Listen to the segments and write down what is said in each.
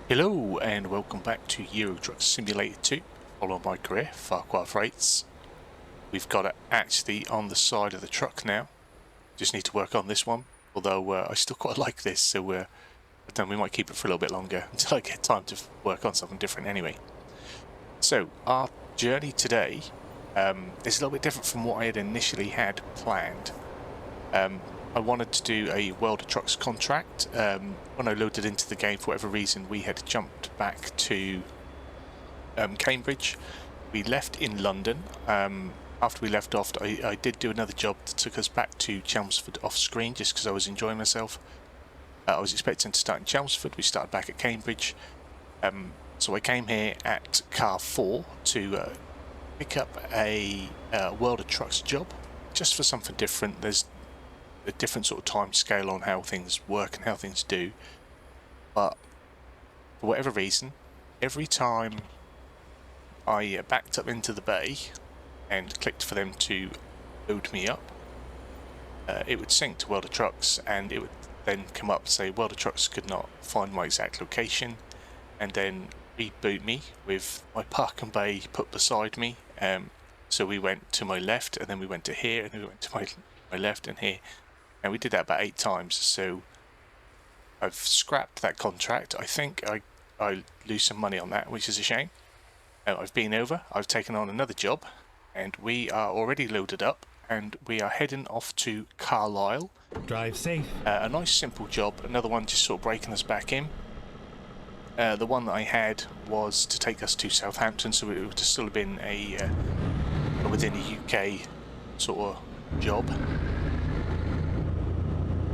Hello and welcome back to Euro Truck Simulator 2, following my career, Farquar Freights. We've got it actually on the side of the truck now. Just need to work on this one, although I still quite like this, so I don't know, we might keep it for a little bit longer until I get time to work on something different anyway. So our journey today is a little bit different from what I had initially had planned. I wanted to do a Welder Trucks contract. When I loaded into the game, for whatever reason, we had jumped back to Cambridge. We left in London. After we left off, I did do another job that took us back to Chelmsford off screen, just because I was enjoying myself. I was expecting to start in Chelmsford. We started back at Cambridge. So I came here at car 4 to pick up a Welder Trucks job, just for something different. There's a different sort of time scale on how things work and how things do, but for whatever reason, every time I backed up into the bay and clicked for them to load me up, it would sync to Welder Trucks, and it would then come up and say Welder Trucks could not find my exact location, and then reboot me with my park and bay put beside me. So we went to my left, and then we went to here, and then we went to my left and here. And we did that about 8 times, so I've scrapped that contract. I think I lose some money on that, which is a shame. I've been over, I've taken on another job, and we are already loaded up, and we are heading off to Carlisle. Drive safe. A nice simple job, another one just sort of breaking us back in. The one that I had was to take us to Southampton, so it would still have been a within a UK sort of job.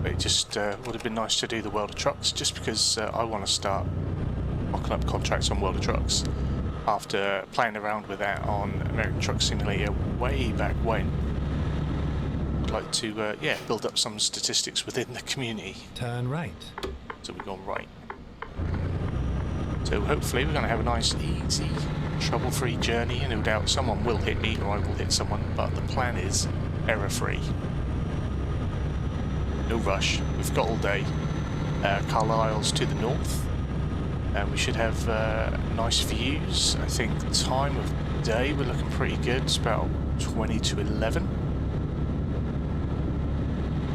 It just would have been nice to do the Welder Trucks, just because I want to start mocking up contracts on Welder Trucks after playing around with that on American Truck Simulator way back when. I'd like to build up some statistics within the community. Turn right. So we've gone right. So hopefully we're going to have a nice, easy, trouble-free journey. No doubt someone will hit me or I will hit someone, but the plan is error-free. No rush, we've got all day. Carlisle's to the north, and we should have nice views. I think the time of day we're looking pretty good. It's about 20 to 11.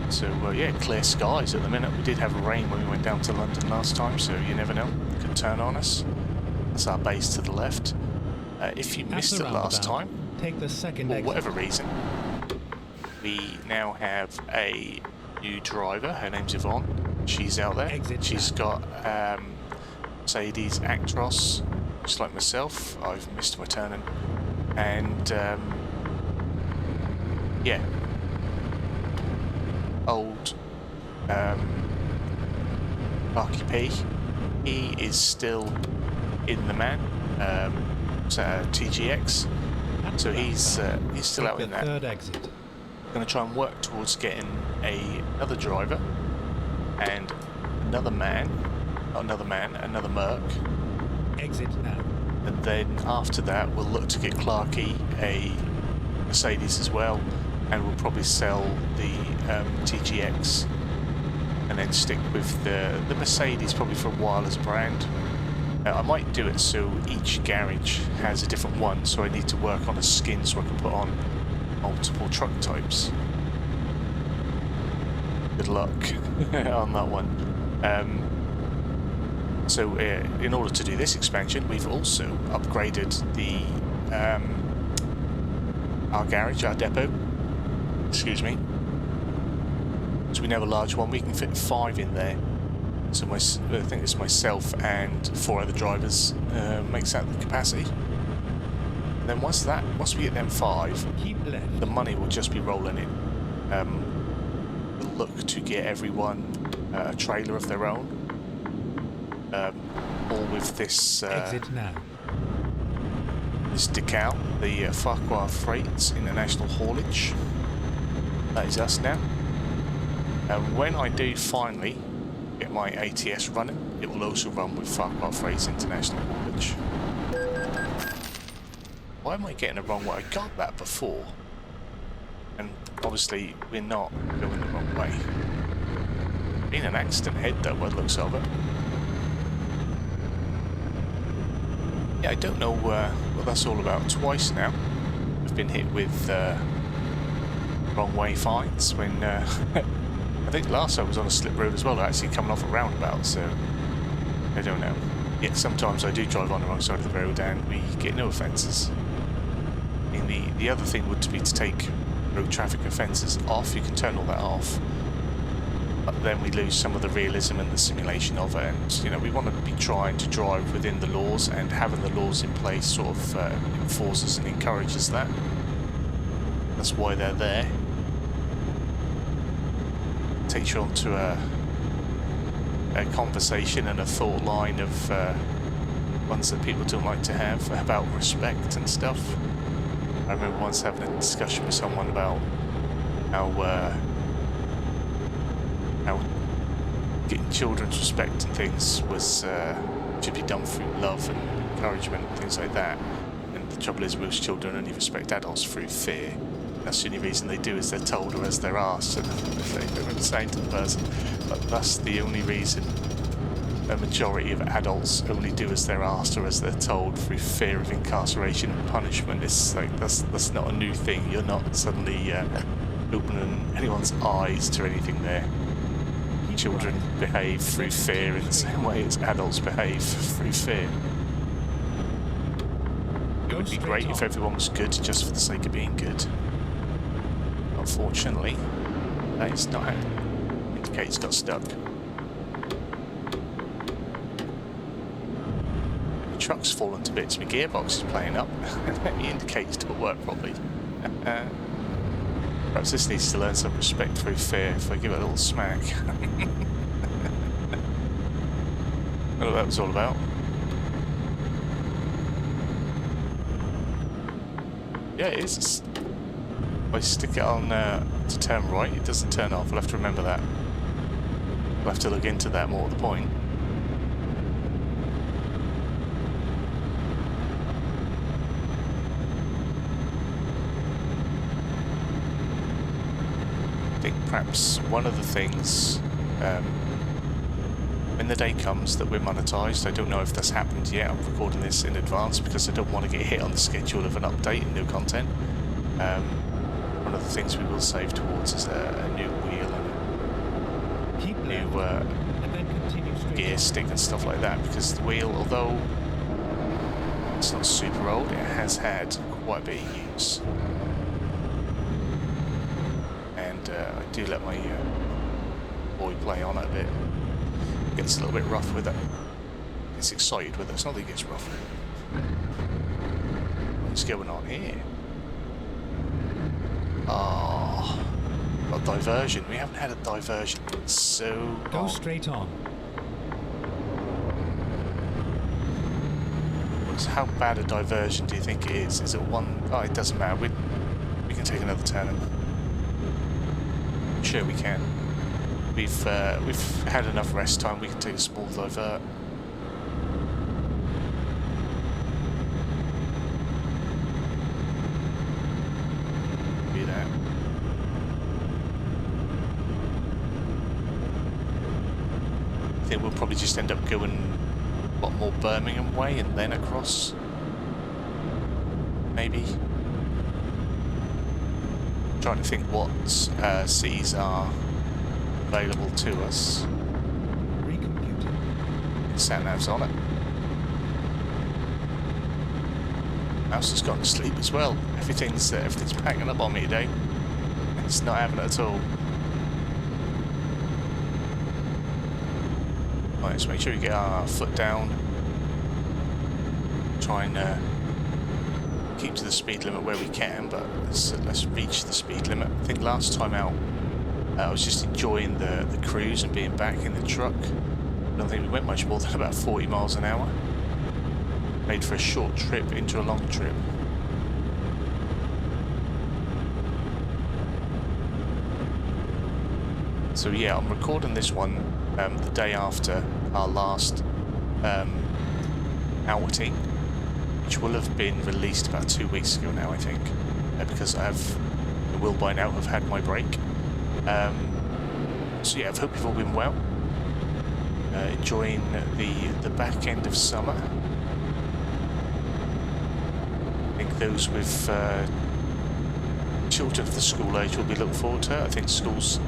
So yeah, clear skies at the minute. We did have rain when we went down to London last time, so you never know, it could turn on us. That's our base to the left. If you missed it last time, take the second for whatever reason, we now have a new driver. Her name's Yvonne. She's out there. She's got Mercedes Actros, just like myself. I've missed my turning, and yeah, old Marky P. He is still in the man. TGX. So he's still out in that. Third exit. Going to try and work towards getting another driver and another Merc. Exit now. And then after that we'll look to get Clarky a Mercedes as well, and we'll probably sell the TGX and then stick with the Mercedes probably for a while as a brand. I might do it so each garage has a different one, so I need to work on a skin so I can put on multiple truck types. Good luck on that one. So in order to do this expansion, we've also upgraded the our garage, our depot. Excuse me. So we now have a large one. We can fit 5 in there. So I think it's myself and 4 other drivers makes that the capacity. Then once we get them 5, keep left. The money will just be rolling in. We'll look to get everyone a trailer of their own, all with this exit now. This decal, the Farquar Freights International Haulage. That is us now. And when I do finally get my ATS running, it will also run with Farquar Freights International Haulage. Why am I getting it wrong? Well, I got that before, and obviously we're not going the wrong way. Been an accident head though, by the looks of it. Yeah, I don't know what that's all about. Twice now I've been hit with wrong way fines when I think last I was on a slip road as well, actually coming off a roundabout, so I don't know. Yeah, sometimes I do drive on the wrong side of the road and we get no offences. I mean, the other thing would be to take road traffic offences off. You can turn all that off, but then we lose some of the realism and the simulation of it, and you know, we want to be trying to drive within the laws, and having the laws in place sort of enforces and encourages that. That's why they're there. Takes you on to a conversation and a thought line of ones that people don't like to have about respect and stuff. I remember once having a discussion with someone about how getting children's respect and things was should be done through love and encouragement and things like that. And the trouble is, most children only respect adults through fear. That's the only reason they do is they're told or as they're asked, and they don't saying to the person. But that's the only reason a majority of adults only do as they're asked or as they're told, through fear of incarceration and punishment. It's like that's not a new thing. You're not suddenly opening anyone's eyes to anything there. Children behave through fear in the same way as adults behave through fear. It would be great if everyone was good just for the sake of being good. Unfortunately, that is not happening. Indicator's got stuck. My truck's fallen to bits. My gearbox is playing up. The indicators don't work properly. Perhaps this needs to learn some respect through fear if I give it a little smack. I don't know what that was all about. Yeah, it is. If I stick it on to turn right, it doesn't turn off. I'll have to remember that. I'll have to look into that more at the point. I think perhaps one of the things, when the day comes that we're monetised, I don't know if that's happened yet. I'm recording this in advance because I don't want to get hit on the schedule of an update and new content. One of the things we will save towards is a new wheel and a new gear stick and stuff like that, because the wheel, although it's not super old, it has had quite a bit of use. And I do let my boy play on it a bit. Gets a little bit rough with it. Gets excited with it. It's not that he gets rough. What's going on here? Oh, got diversion. We haven't had a diversion in so long. Go straight on. How bad a diversion do you think it is? Is it one? Oh, it doesn't matter. We can take another turn. I'm sure we can. We've had enough rest time. We can take a small divert. Do that. I think we'll probably just end up going a lot more Birmingham way and then across. Maybe. I'm trying to think what cities are available to us. Recomputing. Sat-nav's on it. Mouse has gone to sleep as well. Everything's packing up on me today. It's not having it at all. Right, let's make sure we get our foot down. Try and keep to the speed limit where we can, but let's reach the speed limit. I think last time out I was just enjoying the cruise and being back in the truck. I don't think we went much more than about 40 miles an hour. Made for a short trip into a long trip. So yeah, I'm recording this one the day after our last outing, which will have been released about 2 weeks ago now, I think, because I will by now have had my break. So yeah, I hope you've all been well, enjoying the back end of summer. think those with children of the school age will be looking forward to it. I think schools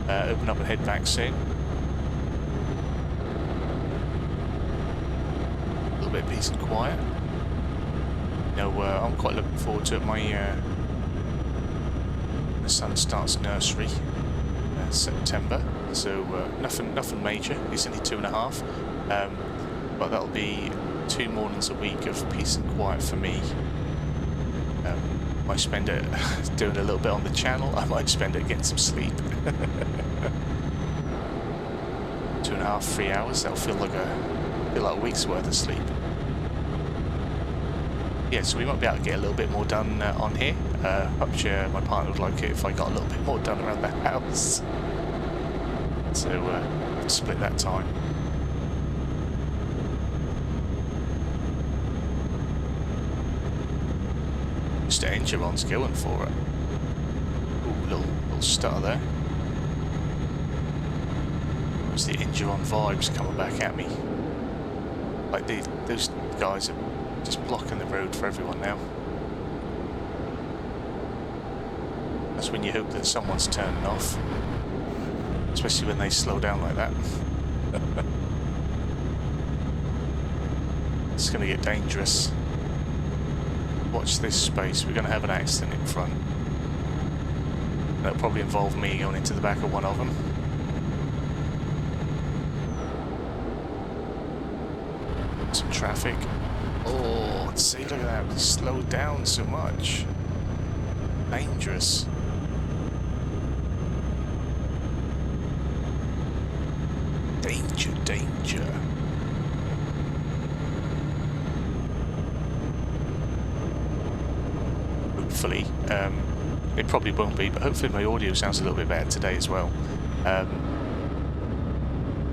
open up and head back soon. A little bit of peace and quiet. You know, I'm quite looking forward to it. My son starts nursery September, so nothing major. He's only 2.5, but that'll be 2 mornings a week of peace and quiet for me. I spend it doing a little bit on the channel. I might spend it getting some sleep. 2.5, 3 hours. That'll feel like a week's worth of sleep. Yeah, so we might be able to get a little bit more done on here. I'm sure my partner would like it if I got a little bit more done around the house. So split that time. Mr. Engeron's going for it. Ooh, little stutter there. There's the Engeron vibes coming back at me. Like those guys are just blocking the road for everyone now. That's when you hope that someone's turning off. Especially when they slow down like that. It's going to get dangerous. Watch this space. We're going to have an accident in front. That'll probably involve me going into the back of one of them. Some traffic. Oh, let's see, look at that. We slowed down so much. Dangerous. Danger, danger. Hopefully, it probably won't be, but hopefully my audio sounds a little bit better today as well. I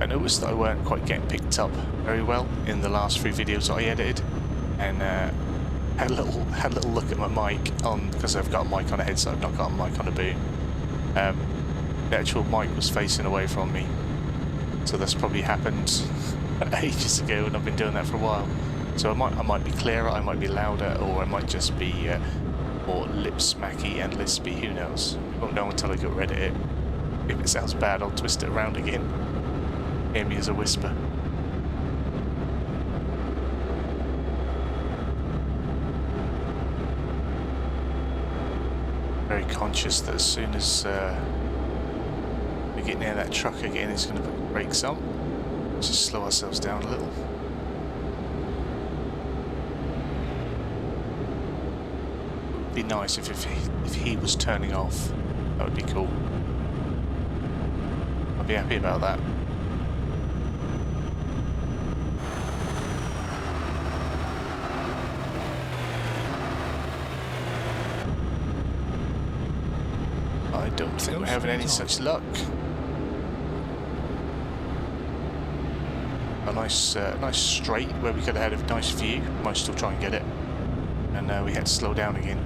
noticed that I weren't quite getting picked up very well in the last 3 videos that I edited, and had a little look at my mic on, because I've got a mic on a headset, I've not got a mic on a boom. The actual mic was facing away from me, so that's probably happened ages ago, and I've been doing that for a while. So I might be clearer, I might be louder, or I might just be more lip smacky and lispy. Who knows? We won't know until I go edit it. If it sounds bad, I'll twist it around again. Hear me as a whisper. Very conscious that as soon as we get near that truck again, it's going to put the brakes on. Just slow ourselves down a little. It would be nice if he was turning off. That would be cool. I'd be happy about that. I don't think we're having any such luck. A nice straight where we could have had a nice view. Might still try and get it. And we had to slow down again.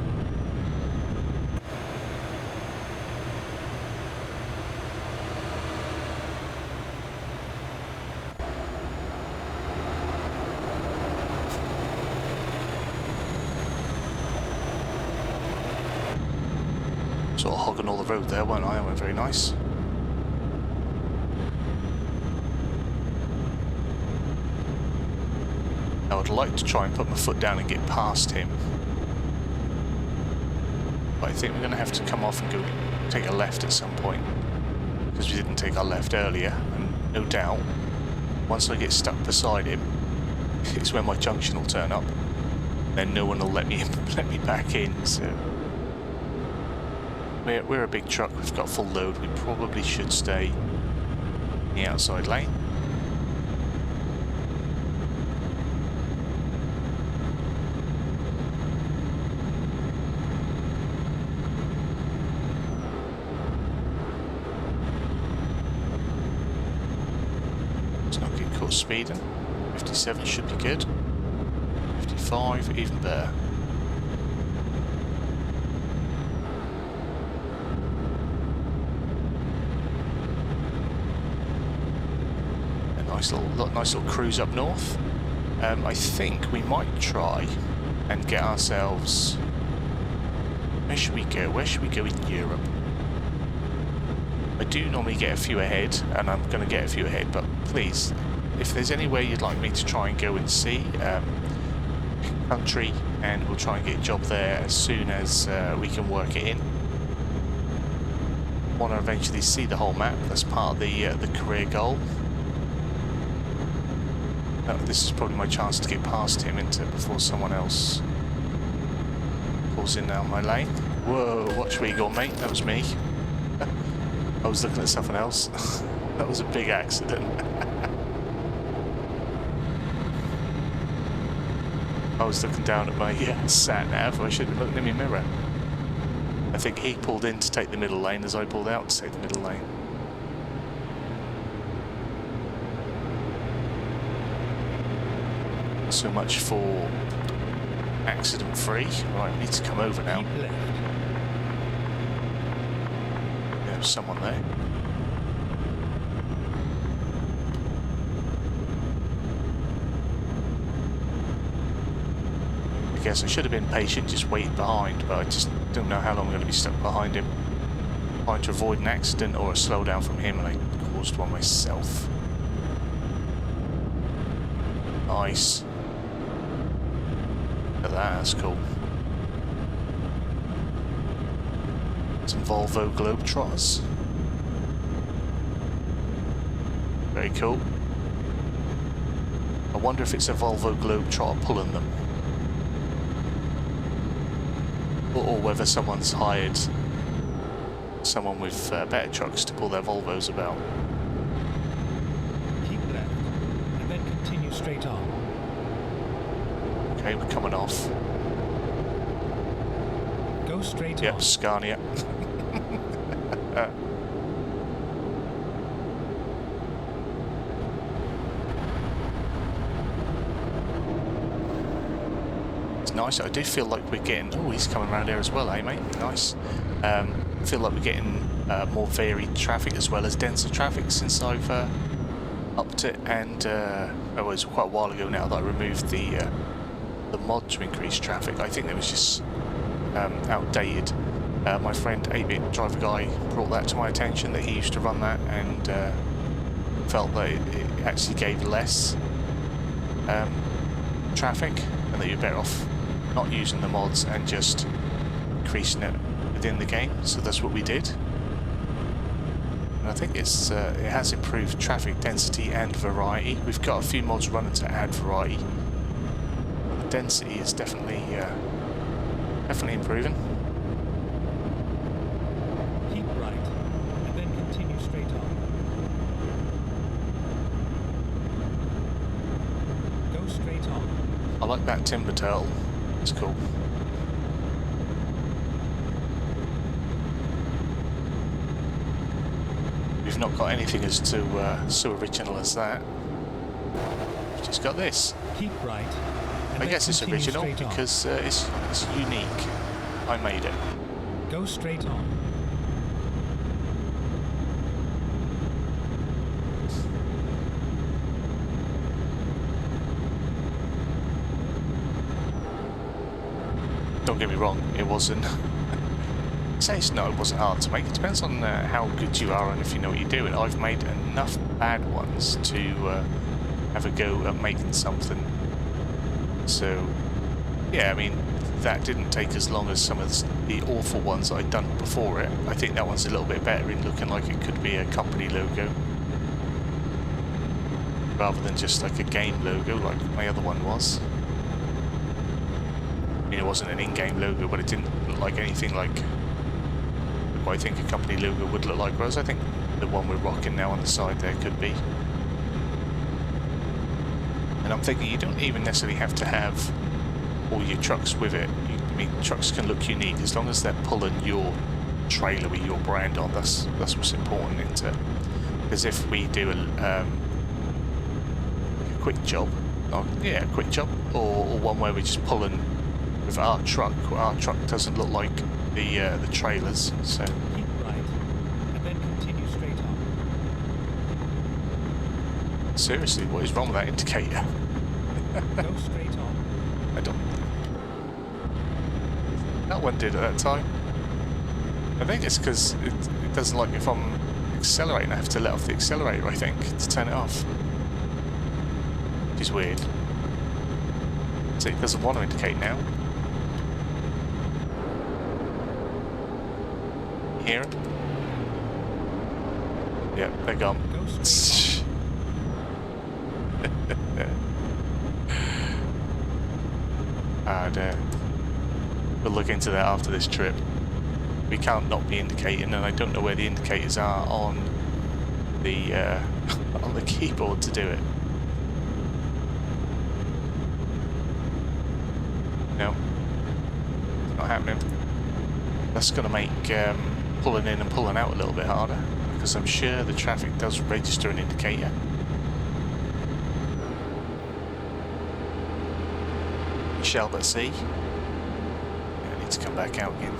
Sort of hogging all the road there, weren't I? That went very nice. I would like to try and put my foot down and get past him. But I think we're going to have to come off and go take a left at some point. Because we didn't take our left earlier. And no doubt, once I get stuck beside him, it's when my junction will turn up. Then no one will let me back in, so... We're a big truck, we've got full load, we probably should stay in the outside lane. Let's not get caught speeding. 57 should be good. 55, even better. Nice little cruise up north. I think we might try and get ourselves... Where should we go? Where should we go in Europe? I do normally get a few ahead, and I'm going to get a few ahead, but please, if there's anywhere you'd like me to try and go and see, country, and we'll try and get a job there as soon as we can work it in. I want to eventually see the whole map. That's part of the career goal. This is probably my chance to get past him before someone else pulls in down my lane. Whoa, watch where you go, mate. That was me. I was looking at something else. That was a big accident. I was looking down at my sat nav. I should have looked in my mirror. I think he pulled in to take the middle lane as I pulled out to take the middle lane. So much for accident free. Right, I need to come over now. There's someone there. I guess I should have been patient, just waiting behind, but I just don't know how long I'm going to be stuck behind him. Trying to avoid an accident or a slowdown from him, and I caused one myself. Nice. Look at that, that's cool. Some Volvo Globetrotters. Very cool. I wonder if it's a Volvo Globetrotter pulling them. Or whether someone's hired someone with better trucks to pull their Volvos about. Keep left, and then continue straight on. Okay, we're coming off. Go straight Yep, on. Scania. It's nice. I do feel like we're getting... Oh, he's coming around here as well, eh, mate? Nice. I feel like we're getting more varied traffic as well as denser traffic since I've upped it, and it was quite a while ago now that I removed the mod to increase traffic. I think it was just outdated. My friend 8-Bit Driver Guy brought that to my attention, that he used to run that, and felt that it actually gave less traffic, and that you're better off not using the mods and just increasing it within the game. So that's what we did, and I think it has improved traffic density and variety. We've got a few mods running to add variety. The density is definitely improving. Keep right, and then continue straight on. Go straight on. I like that timber turtle. It's cool. We've not got anything as so original as that. We've just got this. Keep right. I guess it's original because it's unique. I made it. Go straight on. Don't get me wrong, it wasn't... it wasn't hard to make. It depends on how good you are and if you know what you're doing. I've made enough bad ones to have a go at making something. So, yeah, I mean, that didn't take as long as some of the awful ones I'd done before it. I think that one's a little bit better in looking like it could be a company logo, rather than just like a game logo like my other one was. I mean, it wasn't an in-game logo, but it didn't look like anything like what I think a company logo would look like, whereas I think the one we're rocking now on the side there could be. And I'm thinking you don't even necessarily have to have all your trucks with it. I mean, trucks can look unique as long as they're pulling your trailer with your brand on. That's what's important, isn't it? Because if we do a quick job, a quick job, or one where we're just pulling with our truck doesn't look like the trailers. So Keep right, and then continue straight on. seriously, what is wrong with that indicator? Go straight on. I don't. That one did at that time. I think it's because it doesn't like me if I'm accelerating. I have to let off the accelerator, I think, to turn it off. Which is weird. So it doesn't want to indicate now. You hear them? Yeah, they're gone. And we'll look into that after this trip. We can't not be indicating, and I don't know where the indicators are on the on the keyboard to do it. No, it's not happening. That's going to make pulling in and pulling out a little bit harder, because I'm sure the traffic does register an indicator. We shall but see. I need to come back out again.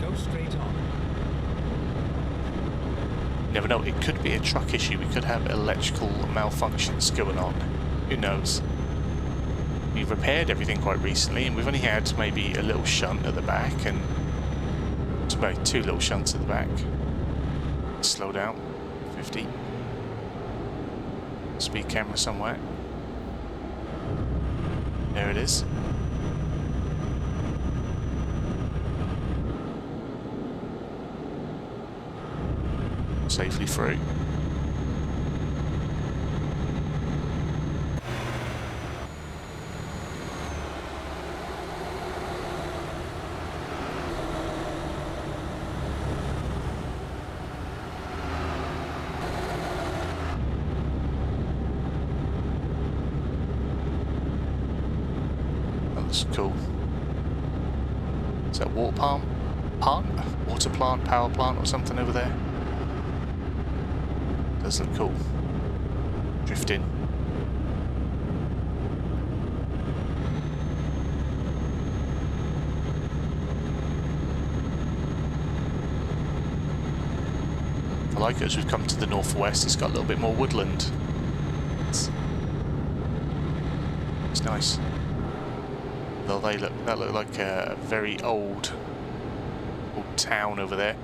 Go straight on. You never know, it could be a truck issue. We could have electrical malfunctions going on. Who knows? We've repaired everything quite recently, and we've only had maybe a little shunt at the back, and it's about 2 little shunts at the back. Slow down. 50. Speed camera somewhere. There it is. Safely through. That's cool. Is that water plant? Water plant, power plant or something over there? Does look cool. Drifting. I like it as we've come to the northwest. It's got a little bit more woodland. It's nice. Though that look like a very old town over there.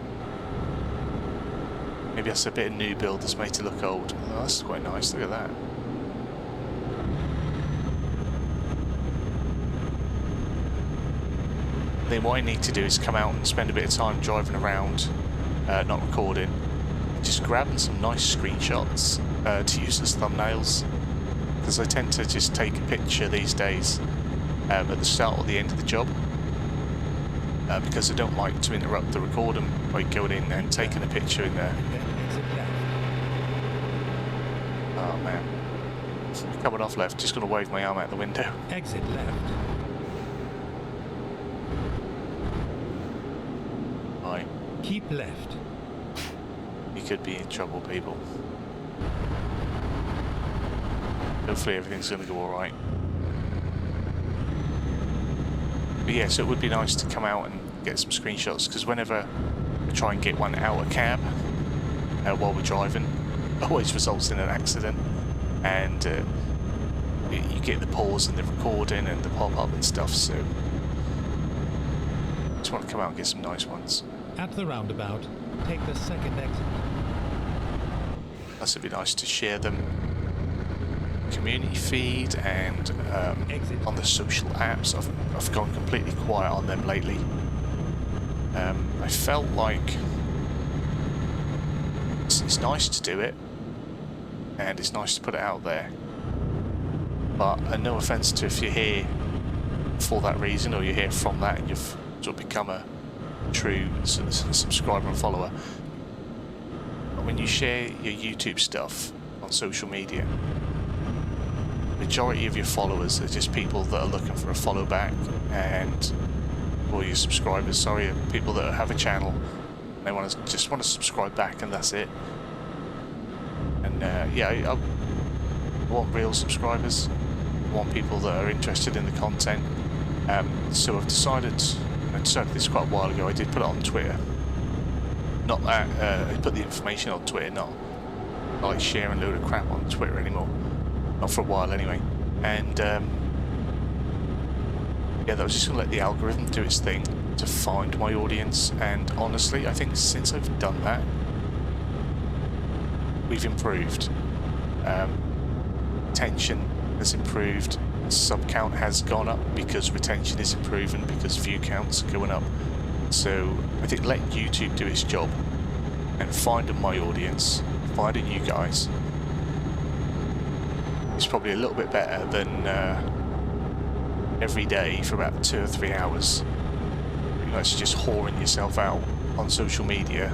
Maybe that's a bit of new build that's made to look old. Oh, that's quite nice, look at that. Then what I need to do is come out and spend a bit of time driving around, not recording, just grabbing some nice screenshots to use as thumbnails. Because I tend to just take a picture these days at the start or the end of the job. Because I don't like to interrupt the recording by going in and taking a picture in there. Oh man. Coming off left, just going to wave my arm out the window. Exit left. Right. Keep left. You could be in trouble, people. Hopefully everything's going to go alright. But yeah, so it would be nice to come out and get some screenshots, because whenever I try and get one out of cab while we're driving, it always results in an accident, and you get the pause and the recording and the pop-up and stuff, so I just want to come out and get some nice ones. At the roundabout, take the second exit. Plus it'd be nice to share them community feed and on the social apps. I've gone completely quiet on them lately. I felt like it's nice to do it, and it's nice to put it out there, but no offence to if you're here for that reason, or you're here from that and you've sort of become a true subscriber and follower. But when you share your YouTube stuff on social media, majority of your followers are just people that are looking for a follow back, and or your subscribers, sorry, are people that have a channel and they just want to subscribe back, and that's it. And yeah, I want real subscribers. I want people that are interested in the content. So I've decided this quite a while ago. I did put it on Twitter. Not that I put the information on Twitter. Not like sharing a load of crap on Twitter anymore. Not for a while anyway. And yeah, that was just going to let the algorithm do its thing to find my audience. And honestly, I think since I've done that, we've improved. Retention has improved. Sub count has gone up because retention is improving, because view counts are going up. So I think let YouTube do its job and finding my audience, finding you guys, is probably a little bit better than every day for about 2 or 3 hours pretty much just whoring yourself out on social media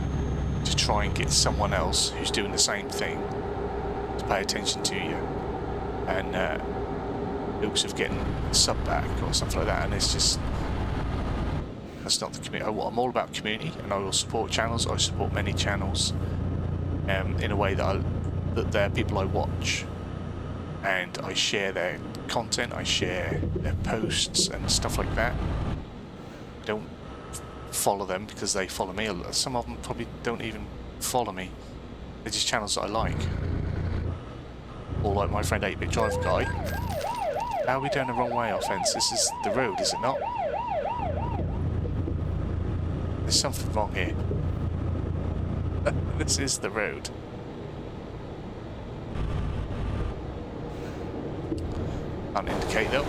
to try and get someone else who's doing the same thing to pay attention to you, and hopes of getting a sub back or something like that. And it's just, that's not the community. I'm all about community, and I will support channels. I support many channels in a way that they're people I watch, and I share their content, I share their posts and stuff like that. I don't follow them because they follow me. Some of them probably don't even follow me. They're just channels that I like. Or like my friend 8-Bit Drive Guy. How are we doing the wrong way, offense? This is the road, is it not? There's something wrong here. This is the road. Can't indicate though.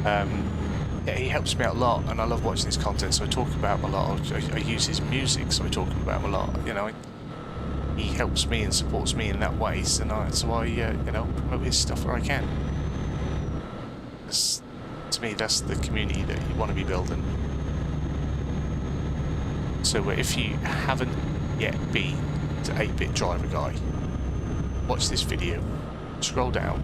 Yeah, he helps me out a lot, and I love watching his content, so I talk about him a lot. I use his music, so I talk about him a lot. You know, he helps me and supports me in that way, so I you know, promote his stuff where I can. To me, that's the community that you want to be building. So if you haven't yet been to 8-Bit Driver Guy, watch this video, scroll down,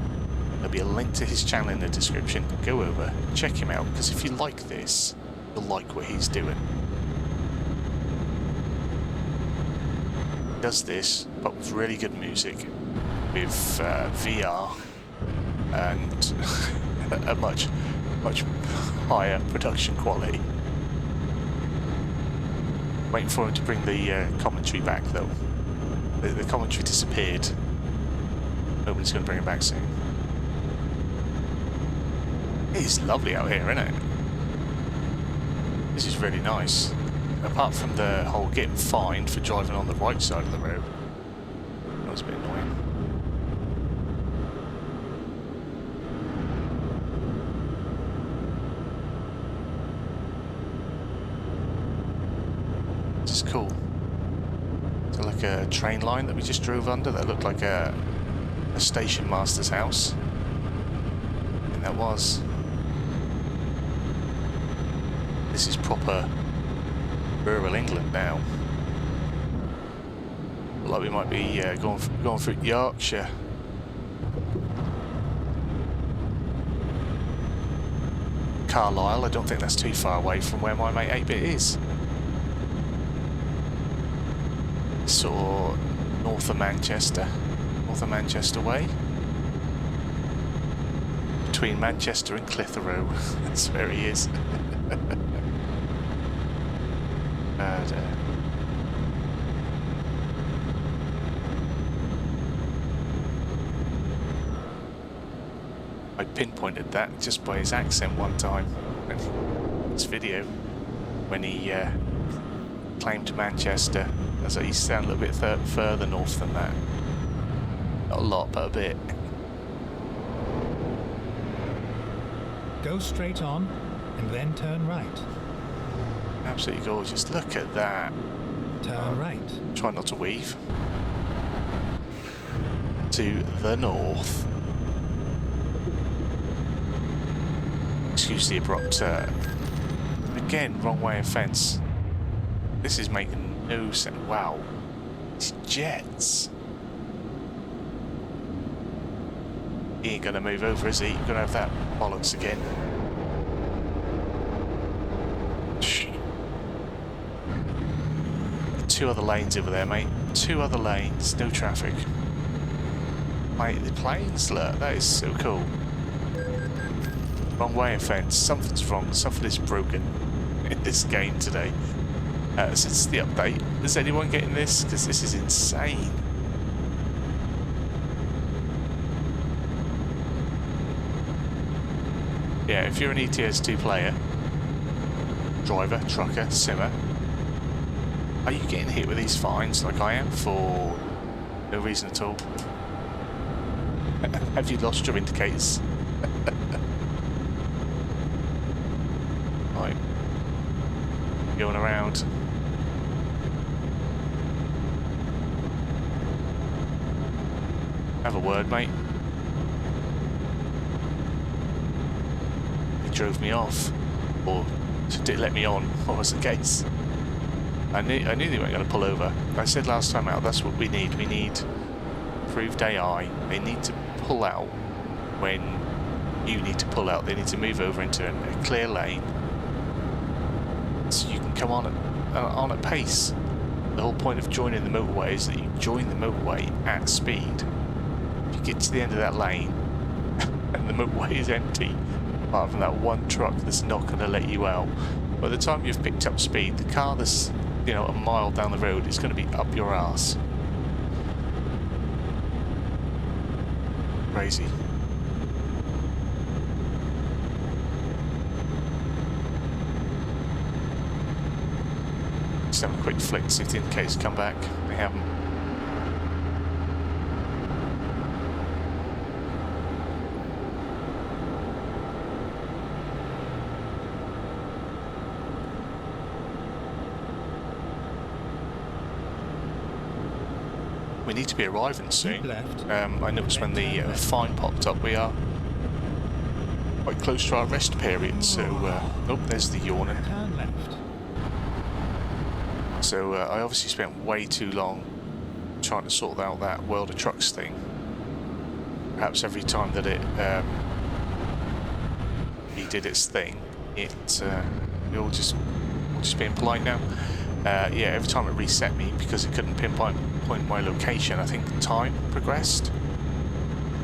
there'll be a link to his channel in the description. Go over, check him out, because if you like this, you'll like what he's doing. He does this, but with really good music, with VR, and a much higher production quality. Waiting for him to bring the commentary back though. The commentary disappeared. Nobody's going to bring it back soon. It is lovely out here, isn't it? This is really nice. Apart from the whole getting fined for driving on the right side of the road. That was a bit annoying. This is cool. It's like a train line that we just drove under that looked like a station master's house. And that was. This is proper rural England now. Look like we might be going through Yorkshire. Carlisle, I don't think that's too far away from where my mate 8-Bit is. Sort of north of Manchester way. Between Manchester and Clitheroe, that's where he is. I pinpointed that just by his accent one time in this video when he claimed Manchester. So he sounded a little bit further north than that. Not a lot, but a bit. Go straight on and then turn right. Absolutely gorgeous. Look at that. Turn right. Try not to weave. To the north. Excuse the abrupt again, wrong way of fence. This is making no sense. Wow. It's jets. He ain't gonna move over, is he? You're gonna have that bollocks again. Two other lanes over there, mate. 2 other lanes, no traffic. Mate, the planes, look, that is so cool. Wrong way of fence. Something's wrong. Something is broken in this game today. Since the update, is anyone getting this? Because this is insane. Yeah, if you're an ETS2 player, driver, trucker, simmer, are you getting hit with these fines like I am for no reason at all? Have you lost your indicators? Right. Going around. Have a word, mate. He drove me off. Or did let me on, what was the case? I knew they weren't going to pull over. I said last time out, that's what we need. We need improved AI. They need to pull out when you need to pull out. They need to move over into a clear lane so you can come on at pace. The whole point of joining the motorway is that you join the motorway at speed. If you get to the end of that lane and the motorway is empty, apart from that one truck that's not going to let you out, by the time you've picked up speed, the car that's, you know, a mile down the road is going to be up your arse. Crazy. Just have a quick flick to see if the indicators come back. They haven't. We need to be arriving soon. I noticed when the fine popped up, we are quite close to our rest period, so oh, there's the yawning. So I obviously spent way too long trying to sort out that World of Trucks thing. Perhaps every time that it did its thing, it all just being polite now. Yeah, every time it reset me because it couldn't pinpoint my location, I think time progressed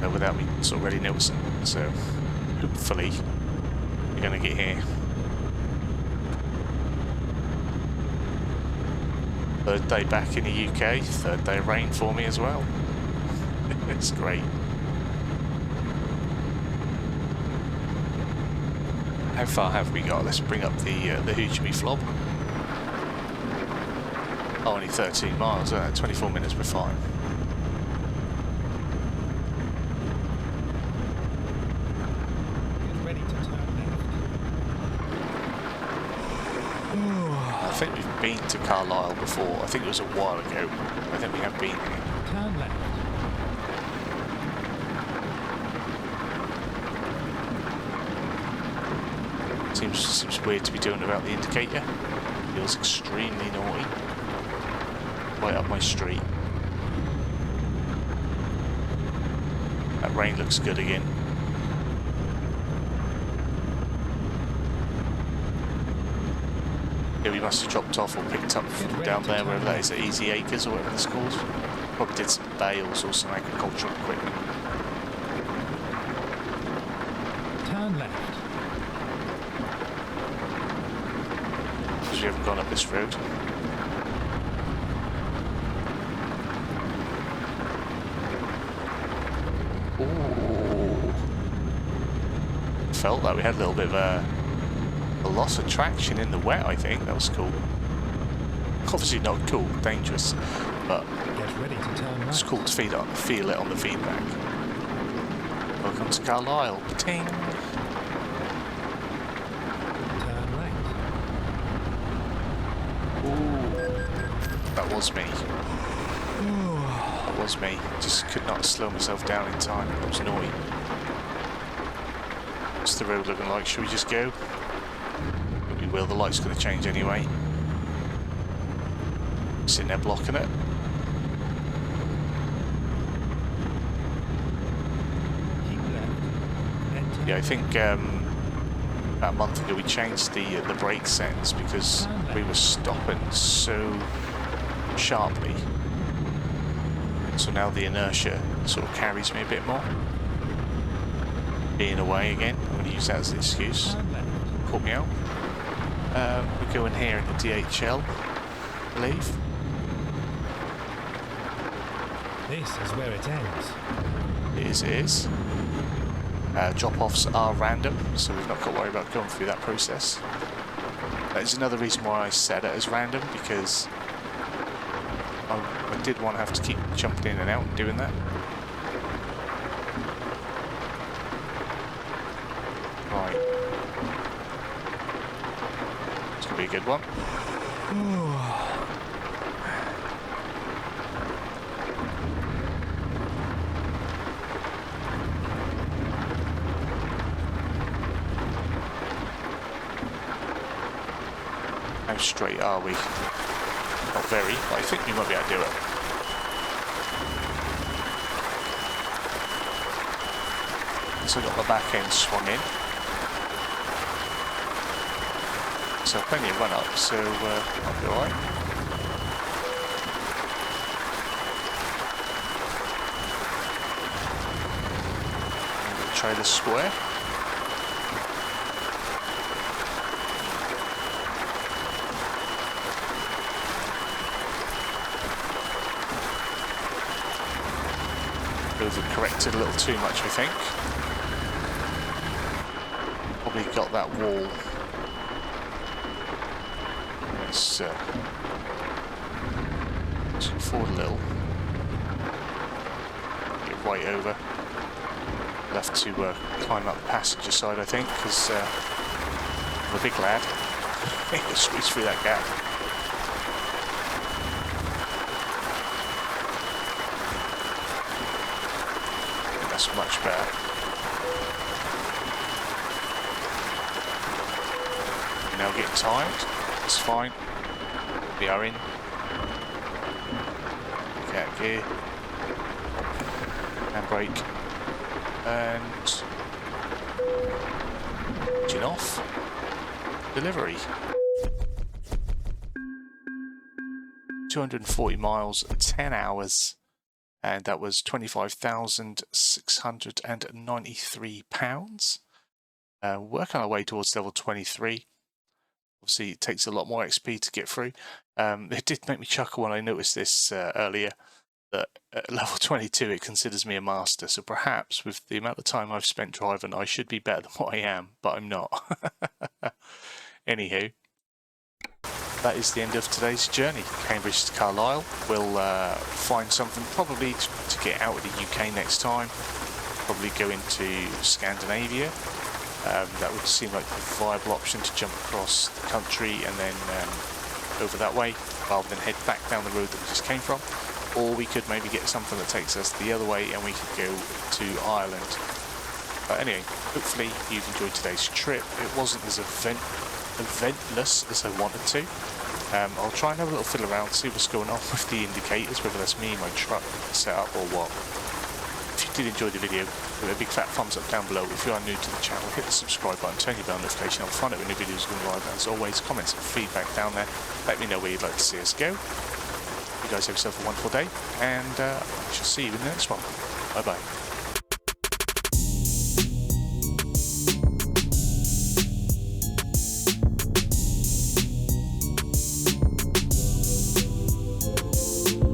without me sort of really noticing. So hopefully we're going to get here. Third day back in the UK, third day of rain for me as well. It's great. How far have we got? Let's bring up the Hujimi Flob. Oh, only 13 miles, 24 minutes, we're fine. Get ready to turn left. I think we've been to Carlisle before. I think it was a while ago. I think we have been here. Turn left. Seems weird to be doing without the indicator. Feels extremely naughty. Right up my street. That rain looks good again. Yeah, we must have dropped off or picked up from down there, wherever that is, at Easy Acres or whatever it's called. Probably did some bales or some agricultural equipment. Turn left. Because we haven't gone up this road. Ooh. Felt that we had a little bit of a loss of traction in the wet, I think. That was cool. Obviously not cool, dangerous, but Get ready to turn it's right. cool to feel it on the feedback. Welcome to Carlisle. Ting. Turn right. Ooh. That was me. That was me. Just could not slow myself down in time. That was naughty. What's the road looking like? Should we just go? We will. The light's going to change anyway. Sitting there blocking it. Keep left. Then turn Yeah, I think about a month ago we changed the brake settings because we were stopping so sharply. So now the inertia sort of carries me a bit more. Being away again, I'm going to use that as an excuse. turn left. Caught me out. We're going here in the DHL, I believe. This is where it ends. It is. Drop-offs are random, so we've not got to worry about going through that process. That is another reason why I set it as random, because I did want to have to keep jumping in and out and doing that. Right. It's going to be a good one. How straight are we? Not very, but I think we might be able to do it. So I got the back end swung in. So plenty of run up, so I'll be alright. Trailer square. Overcorrected a little too much, I think. Probably got that wall. Let's forward a little. Get right over. We'll have to climb up the passenger side, I think, because I'm a big lad. I can squeeze through that gap. That's much better. We're now getting tired. It's fine. We are in. Get out gear. Handbrake. And engine off. Delivery. 240 miles, 10 hours, and that was £25,693. Working our way towards level 23. Obviously, it takes a lot more XP to get through. It did make me chuckle when I noticed this earlier, that at level 22 it considers me a master, so perhaps with the amount of time I've spent driving I should be better than what I am, but I'm not. Anywho, that is the end of today's journey. Cambridge to Carlisle. We'll find something probably to get out of the UK next time, probably go into Scandinavia. That would seem like a viable option to jump across the country and then over that way, rather than head back down the road that we just came from. Or we could maybe get something that takes us the other way and we could go to Ireland. But anyway, hopefully you've enjoyed today's trip. It wasn't as eventless as I wanted to. I'll try and have a little fiddle around, see what's going on with the indicators, whether that's me, my truck setup or what. If you did enjoy the video, give it a big fat thumbs up down below. If you are new to the channel, hit the subscribe button, turn your bell notification on, find out when new videos are going live. And as always, comments and feedback down there. Let me know where you'd like to see us go. You guys have yourself a wonderful day, and I shall see you in the next one. Bye bye.